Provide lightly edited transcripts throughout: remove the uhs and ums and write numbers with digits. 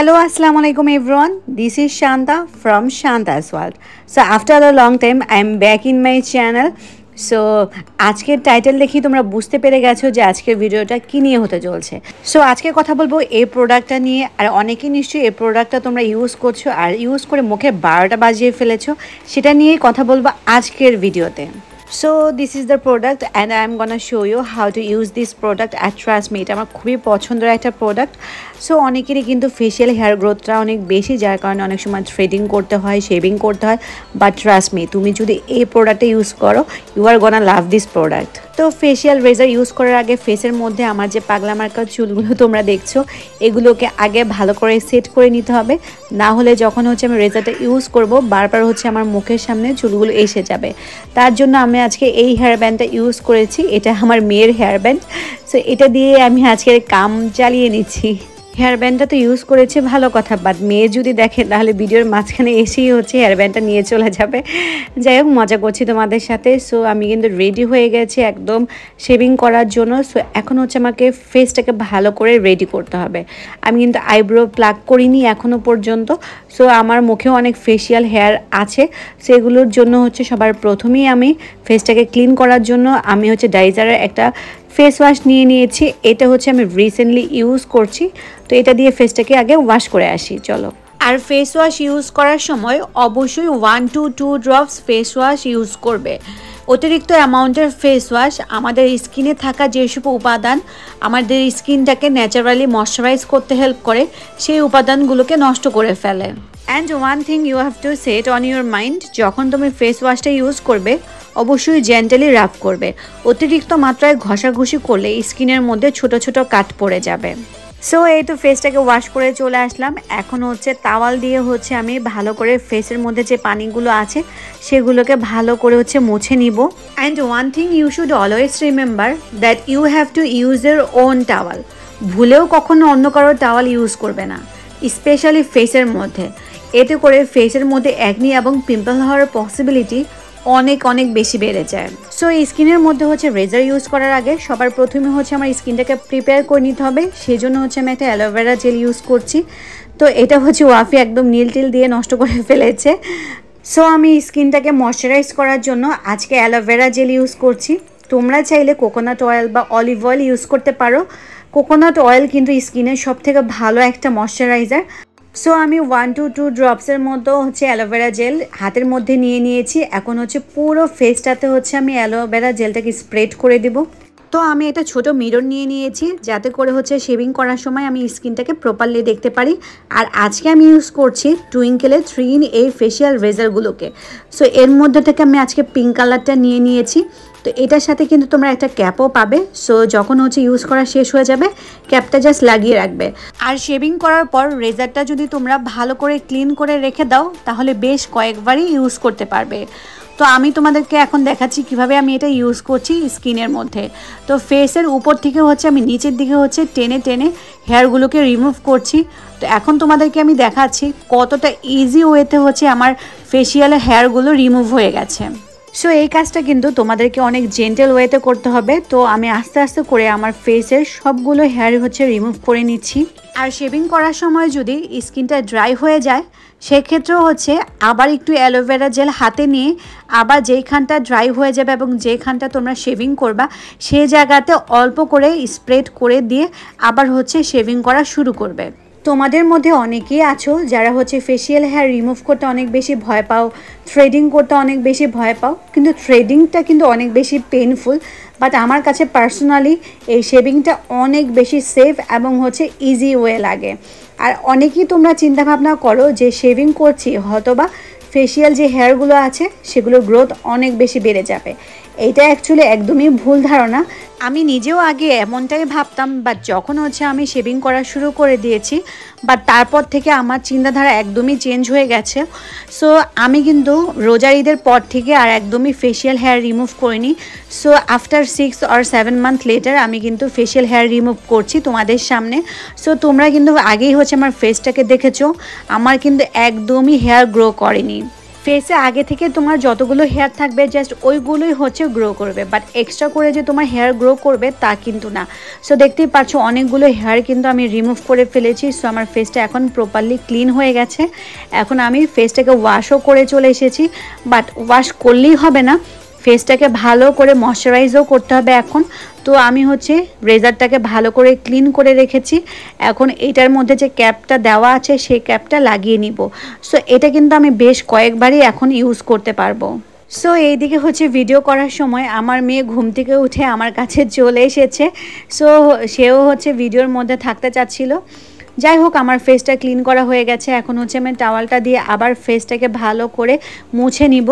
Hello, Assalamu alaikum everyone. This is Shanta from Shanta's World. So after a long time, I am back in my channel. So আজকের title দেখি তোমরা বুঝতে পেরে গেছো যে আজকের ভিডিওটা কী নিয়ে হতে চলছে। সো আজকে কথা বলবো এই প্রোডাক্টটা নিয়ে। আর অনেকেই নিশ্চয়ই এই প্রোডাক্টটা তোমরা ইউজ করছো আর ইউজ করে মুখে 12টা বাজিয়ে ফেলেছো, সেটা নিয়েই কথা বলবো আজকের ভিডিওতে। So this is the product and I am gonna show you how to use this product at trust me, এটা আমার খুবই পছন্দের একটা প্রোডাক্ট। সো অনেকেরই কিন্তু ফেশিয়াল হেয়ার গ্রোথটা অনেক বেশি, যার কারণে অনেক সময় থ্রেডিং করতে হয়, শেভিং করতে হয়। বাট ট্রাস্ট মি, তুমি যদি এই প্রোডাক্টটা ইউজ করো, you are gonna love this product. তো ফেশিয়াল রেজার ইউজ করার আগে ফেসের মধ্যে আমার যে পাগলা মার্কা চুলগুলো তোমরা দেখছো, এগুলোকে আগে ভালো করে সেট করে নিতে হবে। না হলে যখন আমি রেজারটা ইউজ করব, বারবার আমার মুখের সামনে চুলগুলো এসে যাবে। তার জন্য আমি আজকে এই হেয়ার ব্যান্ডটা ইউজ করেছি। এটা আমার মেয়ের হেয়ার ব্যান্ড। সো এটা দিয়ে আমি আজকের কাম চালিয়ে নিচ্ছি। হেয়ার ব্যান্ডটা তো ইউজ করেছে ভালো কথা, বাট মেয়ে যদি দেখে তাহলে ভিডিওর মাঝখানে এসেই হেয়ার ব্যান্ডটা নিয়ে চলে যাবে। যাই হোক, মজা করছি তোমাদের সাথে। সো আমি কিন্তু রেডি হয়ে গেছি একদম শেভিং করার জন্য। সো এখন আমাকে ফেসটাকে ভালো করে রেডি করতে হবে। আমি কিন্তু আইব্রো প্লাগ করিনি এখনও পর্যন্ত। সো আমার মুখেও অনেক ফেশিয়াল হেয়ার আছে, সেগুলোর জন্য সবার প্রথমেই আমি ফেসটাকে ক্লিন করার জন্য আমি ডাইজারের একটা ফেস ওয়াশ নিয়ে নিয়েছি। এটা আমি রিসেন্টলি ইউজ করছি। তো এটা দিয়ে ফেসটাকে আগে ওয়াশ করে আসি, চলো। আর ফেস ওয়াশ ইউজ করার সময় অবশ্যই 1 to 2 drops face wash use করবে। অতিরিক্ত অ্যামাউন্টের ফেস ওয়াশ আমাদের স্কিনে থাকা যেসব উপাদান আমাদের স্কিনটাকে ন্যাচারালি ময়শ্চারাইজ করতে হেল্প করে, সেই উপাদানগুলোকে নষ্ট করে ফেলে। And one thing you have to set on your mind, যখন তুমি ফেস ওয়াশটা ইউজ করবে অবশ্যই জেন্টালি রাব করবে। অতিরিক্ত মাত্রায় ঘষাঘষি করলে স্কিনের মধ্যে ছোট ছোট কাট পড়ে যাবে। সো এই তো ফেসটাকে ওয়াশ করে চলে আসলাম। এখন তাওয়াল দিয়ে আমি ভালো করে ফেসের মধ্যে যে পানিগুলো আছে সেগুলোকে ভালো করে মুছে নিব। And one thing you should always remember that you have to use your own towel. ভুলেও কখনো অন্য কারোর টাওয়াল ইউজ করবে না, স্পেশালি ফেসের মধ্যে। এতে করে ফেসের মধ্যে অ্যাকনি এবং পিম্পল হওয়ার পসিবিলিটি অনেক অনেক বেশি বেড়ে যায়। সো এই স্কিনের মধ্যে রেজার ইউজ করার আগে সবার প্রথমে আমার স্কিনটাকে প্রিপেয়ার করে নিতে হবে। সেই জন্য আমি একটা অ্যালোভেরা জেল ইউজ করছি। তো এটা ওয়াফি একদম নীল টিল দিয়ে নষ্ট করে ফেলেছে। সো আমি স্কিনটাকে ময়শ্চারাইজ করার জন্য আজকে অ্যালোভেরা জেল ইউজ করছি। তোমরা চাইলে কোকোনাট অয়েল বা অলিভ অয়েল ইউজ করতে পারো। কোকোনাট অয়েল কিন্তু স্কিনের সবথেকে ভালো একটা ময়শ্চারাইজার। সো আমি 1 to 2 ড্রপসের মতো অ্যালোভেরা জেল হাতের মধ্যে নিয়ে নিয়েছি। এখন পুরো ফেসটাতে আমি অ্যালোভেরা জেলটাকে স্প্রেড করে দেব। তো আমি এটা ছোট মিরর নিয়ে নিয়েছি, যাতে করে শেভিং করার সময় আমি স্কিনটাকে প্রপারলি দেখতে পারি। আর আজকে আমি ইউজ করছি টুইঙ্কেলের 3 in 1 ফেশিয়াল রেজারগুলোকে। সো এর মধ্যে থেকে আমি আজকে পিঙ্ক কালারটা নিয়ে নিয়েছি। তো এটার সাথে কিন্তু তোমরা একটা ক্যাপও পাবে। সো যখন ইউজ করা শেষ হয়ে যাবে, ক্যাপটা জাস্ট লাগিয়ে রাখবে। আর শেভিং করার পর রেজারটা যদি তোমরা ভালো করে ক্লিন করে রেখে দাও, তাহলে বেশ কয়েকবারই ইউজ করতে পারবে। তো আমি তোমাদেরকে এখন দেখাচ্ছি কিভাবে আমি এটা ইউজ করছি স্কিনের মধ্যে। তো ফেসের উপর থেকে আমি নিচের দিকে টেনে টেনে হেয়ারগুলোকে রিমুভ করছি। তো এখন তোমাদেরকে আমি দেখাচ্ছি কতটা ইজি ওয়েতে আমার ফেশিয়াল হেয়ারগুলো রিমুভ হয়ে গেছে। সো এই কাজটা কিন্তু তোমাদেরকে অনেক জেন্টেল ওয়েতে করতে হবে। তো আমি আস্তে আস্তে করে আমার ফেসের সবগুলো হেয়ার রিমুভ করে নিচ্ছি। আর শেভিং করার সময় যদি স্কিনটা ড্রাই হয়ে যায়, সেক্ষেত্রেও আবার একটু অ্যালোভেরা জেল হাতে নিয়ে আবার যেইখানটা ড্রাই হয়ে যাবে এবং যেইখানটা তোমরা শেভিং করবা, সেই জায়গাতে অল্প করে স্প্রেড করে দিয়ে আবার শেভিং করা শুরু করবে। তোমাদের মধ্যে অনেকেই আছো যারা ফেশিয়াল হেয়ার রিমুভ করতে অনেক বেশি ভয় পাও, থ্রেডিং করতে অনেক বেশি ভয় পাও। কিন্তু থ্রেডিংটা কিন্তু অনেক বেশি পেইনফুল। বাট আমার কাছে পার্সোনালি এই শেভিংটা অনেক বেশি সেফ এবং ইজি ওয়ে লাগে। আর অনেকেই তোমরা চিন্তাভাবনা করো যে শেভিং করছি হয়তোবা ফেশিয়াল যে হেয়ারগুলো আছে সেগুলোর গ্রোথ অনেক বেশি বেড়ে যাবে। এইটা অ্যাকচুয়ালি একদমই ভুল ধারণা। আমি নিজেও আগে এমনটাই ভাবতাম, বাট যখন আমি শেভিং করা শুরু করে দিয়েছি, বাট তারপর থেকে আমার চিন্তাধারা একদমই চেঞ্জ হয়ে গেছে। সো আমি কিন্তু রোজার ঈদের পর থেকে আর একদমই ফেশিয়াল হেয়ার রিমুভ করিনি। So after 6 or 7 months letter আমি কিন্তু ফেশিয়াল হেয়ার রিমুভ করছি তোমাদের সামনে। সো তোমরা কিন্তু আগেই আমার ফেসটাকে দেখেছো, আমার কিন্তু একদমই হেয়ার গ্রো করেনি। ফেসে আগে থেকে তোমার যতগুলো হেয়ার থাকবে জাস্ট ওইগুলোই হচ্ছে গ্রো করবে, বাট এক্সট্রা করে যে তোমার হেয়ার গ্রো করবে তা কিন্তু না। সো দেখতেই পাচ্ছ অনেকগুলো হেয়ার কিন্তু আমি রিমুভ করে ফেলেছি। সো আমার ফেসটা এখন প্রপারলি ক্লিন হয়ে গেছে। এখন আমি ফেসটাকে ওয়াশও করে চলে এসেছি, বাট ওয়াশ করলেই হবে না, ফেসটাকে ভালো করে ময়শ্চারাইজও করতে হবে এখন। তো আমি হচ্ছে রেজারটাকে ভালো করে ক্লিন করে রেখেছি। এখন এটার মধ্যে যে ক্যাপটা দেওয়া আছে সেই ক্যাপটা লাগিয়ে নিব। সো এটা কিন্তু আমি বেশ কয়েকবারই এখন ইউজ করতে পারবো। সো এইদিকে হচ্ছে ভিডিও করার সময় আমার মেয়ে ঘুম থেকে উঠে আমার কাছে চলে এসেছে। সো সেও হচ্ছে ভিডিওর মধ্যে থাকতে চাচ্ছিল। যাই হোক, আমার ফেসটা ক্লিন করা হয়ে গেছে। এখন হচ্ছে আমি টাওয়ালটা দিয়ে আবার ফেসটাকে ভালো করে মুছে নিব।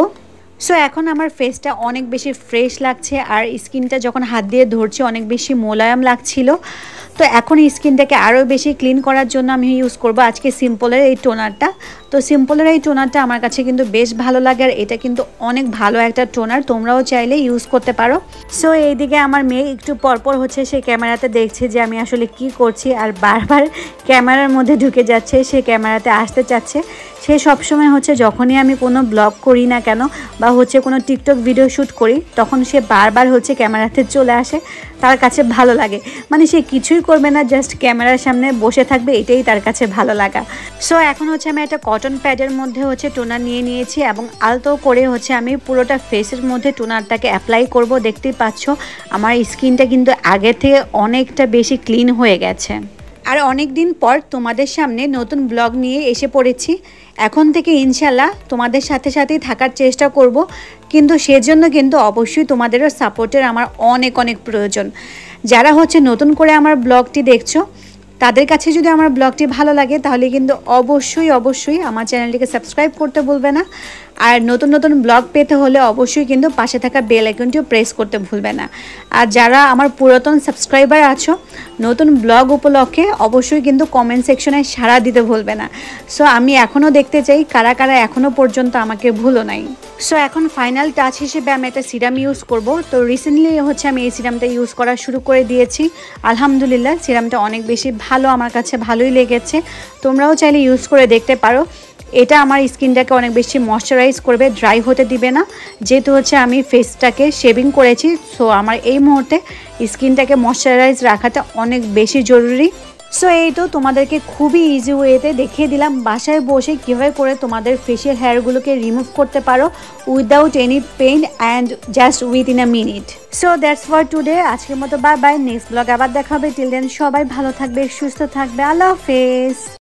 সো এখন আমার ফেসটা অনেক বেশি ফ্রেশ লাগছে, আর স্কিনটা যখন হাত দিয়ে ধরছি অনেক বেশি মোলায়েম লাগছিল। তো এখন স্কিনটাকে আরও বেশি ক্লিন করার জন্য আমি ইউজ করব আজকে সিম্পলের এই টোনারটা। তো সিম্পলের এই টোনারটা আমার কাছে কিন্তু বেশ ভালো লাগে, আর এটা কিন্তু অনেক ভালো একটা টোনার, তোমরাও চাইলে ইউজ করতে পারো। সো এইদিকে আমার মেয়ে একটু পরপর হচ্ছে সে ক্যামেরাতে দেখছে যে আমি আসলে কি করছি, আর বারবার ক্যামেরার মধ্যে ঢুকে যাচ্ছে, সে ক্যামেরাতে আসতে চাচ্ছে। সে সবসময় হচ্ছে যখনই আমি কোনো ব্লগ করি না কেন বা হচ্ছে কোনো টিকটক ভিডিও শ্যুট করি, তখন সে বারবার হচ্ছে ক্যামেরাতে চলে আসে। তার কাছে ভালো লাগে, মানে সে কিছুই করবে না, জাস্ট ক্যামেরার সামনে বসে থাকবে, এটাই তার কাছে ভালো লাগা। সো এখন হচ্ছে আমি একটা কটন প্যাডের মধ্যে হচ্ছে টোনার নিয়ে নিয়েছি, এবং আলতো করে হচ্ছে আমি পুরোটা ফেসের মধ্যে টোনারটাকে অ্যাপ্লাই করব। দেখতেই পাচ্ছ আমার স্কিনটা কিন্তু আগের থেকে অনেকটা বেশি ক্লিন হয়ে গেছে। আর অনেক দিন পর তোমাদের সামনে নতুন ব্লগ নিয়ে এসে পড়েছি। এখন থেকে ইনশাল্লাহ তোমাদের সাথে সাথেই থাকার চেষ্টা করব, কিন্তু সেজন্য কিন্তু অবশ্যই তোমাদেরও সাপোর্টের আমার অনেক অনেক প্রয়োজন। যারা হচ্ছে নতুন করে আমার ব্লগটি দেখছো, তাদের কাছে যদি আমার ব্লগটি ভালো লাগে তাহলে কিন্তু অবশ্যই আমার চ্যানেলটিকে সাবস্ক্রাইব করতে ভুলবে না। আর নতুন নতুন ব্লগ পেতে হলে অবশ্যই কিন্তু পাশে থাকা বেল আইকনটিও প্রেস করতে ভুলবে না। আর যারা আমার পুরাতন সাবস্ক্রাইবার আছো, নতুন ব্লগ উপলক্ষে অবশ্যই কিন্তু কমেন্ট সেকশনে সাড়া দিতে ভুলবে না। সো আমি এখনও দেখতে চাই কারা কারা এখনও পর্যন্ত আমাকে ভুলো নাই। সো এখন ফাইনাল টাচ হিসেবে আমি একটা সিরাম ইউজ করব। তো রিসেন্টলি হচ্ছে আমি এই সিরামটা ইউজ করা শুরু করে দিয়েছি। আলহামদুলিল্লাহ সিরামটা অনেক বেশি ভালো, আমার কাছে ভালোই লেগেছে। তোমরাও চাইলে ইউজ করে দেখতে পারো। এটা আমার স্কিনটাকে অনেক বেশি ময়শ্চারাইজ করবে, ড্রাই হতে দিবে না। যেহেতু হচ্ছে আমি ফেসটাকে শেভিং করেছি, সো আমার এই মুহূর্তে স্কিনটাকে ময়শ্চারাইজ রাখাটা অনেক বেশি জরুরি। সো এই তো তোমাদেরকে খুবই ইজি ওয়েতে দেখিয়ে দিলাম বাসায় বসে কীভাবে করে তোমাদের ফেশিয়াল হেয়ারগুলোকে রিমুভ করতে পারো without any pain and just within a minute. So that's for today. আজকের মতো বাই বাই, নেক্সট ব্লগ আবার দেখা হবে। টিল দেন সবাই ভালো থাকবে, সুস্থ থাকবে। আল্লাহ হাফেজ।